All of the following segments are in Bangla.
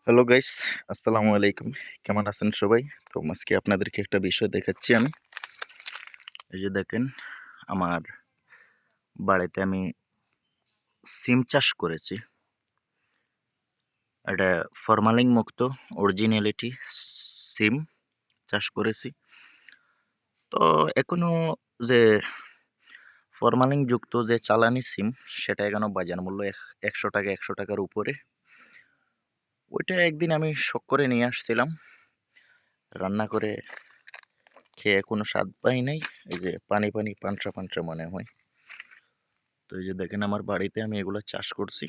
হ্যালো গাইস, আসসালামু আলাইকুম। কেমন আছেন সবাই? তো আজকে আপনাদেরকে একটা বিষয় দেখাচ্ছি আমি। এই যে দেখেন, আমার বাড়িতে আমি সিম চাষ করেছি। এটা ফরমালিন মুক্ত অরিজিনালিটি সিম চাষ করেছি। তো এখনো যে ফরমালিন যুক্ত যে চালানি সিম, সেটা এখনো বাজার মূল্য ৳১০০, ৳১০০ র উপরে। ওইটা একদিন আমি শখ করে নিয়ে আসছিলাম। রান্না করে খেয়ে কোনো স্বাদ পাই নাই। এই যে পানি, পানি পানসা, পানসা মনে হয়। তো এই যে দেখেন, আমার বাড়িতে আমি এগুলো চাষ করছি।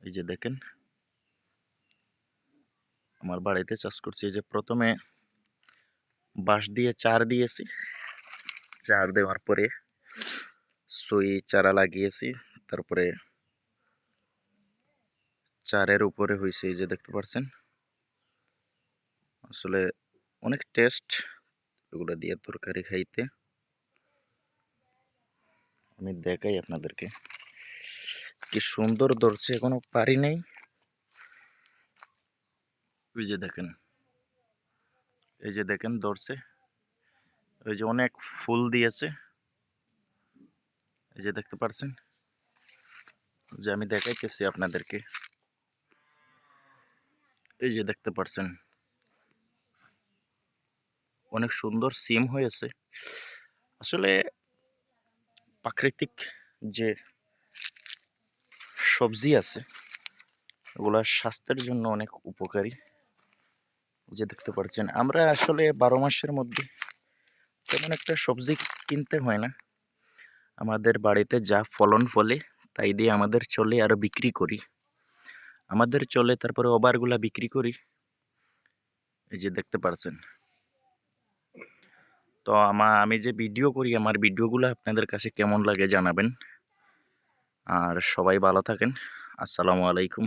এই যে দেখেন, আমার বাড়িতে চাষ করছি। এই যে প্রথমে বাঁশ দিয়ে চার দিয়েছি। চার দেওয়ার পরে সুই চারা লাগিয়েছি। তারপরে চারের উপরে হইছে, এই যে দেখতে পাচ্ছেন। আসলে অনেক টেস্ট এগুলো দিয়ে তরকারি খাইতে। আমি দেখাই আপনাদেরকে, কি সুন্দর ধরছে, এখনো পারি নাই। ওই যে দেখেন, এই যে দেখেন ধরছে। ওই যে অনেক ফুল দিয়েছে, এই যে দেখতে পাচ্ছেন। যে আমি দেখাইতেছি আপনাদেরকে, এই যে দেখতে পাচ্ছেন, অনেক সুন্দর সিম হয়েছে। আসলে প্রাকৃতিক যে সবজি আছে, ওগুলা স্বাস্থ্যের জন্য অনেক উপকারী। যে দেখতে পাচ্ছেন, আমরা আসলে 12 মাসের মধ্যে তেমন একটা সবজি কিনতে হয় না। আমাদের বাড়িতে যা ফলন ফলে তাই দিয়ে আমাদের চলে, আরো বিক্রি করি। আমাদের চলে, তারপরে ওভারগুলা বিক্রি করি। এই যে দেখতে পাচ্ছেন। তো আমি যে ভিডিও করি, আমার ভিডিওগুলো আপনাদের কাছে কেমন লাগে জানাবেন। আর সবাই ভালো থাকেন। আসসালামু আলাইকুম।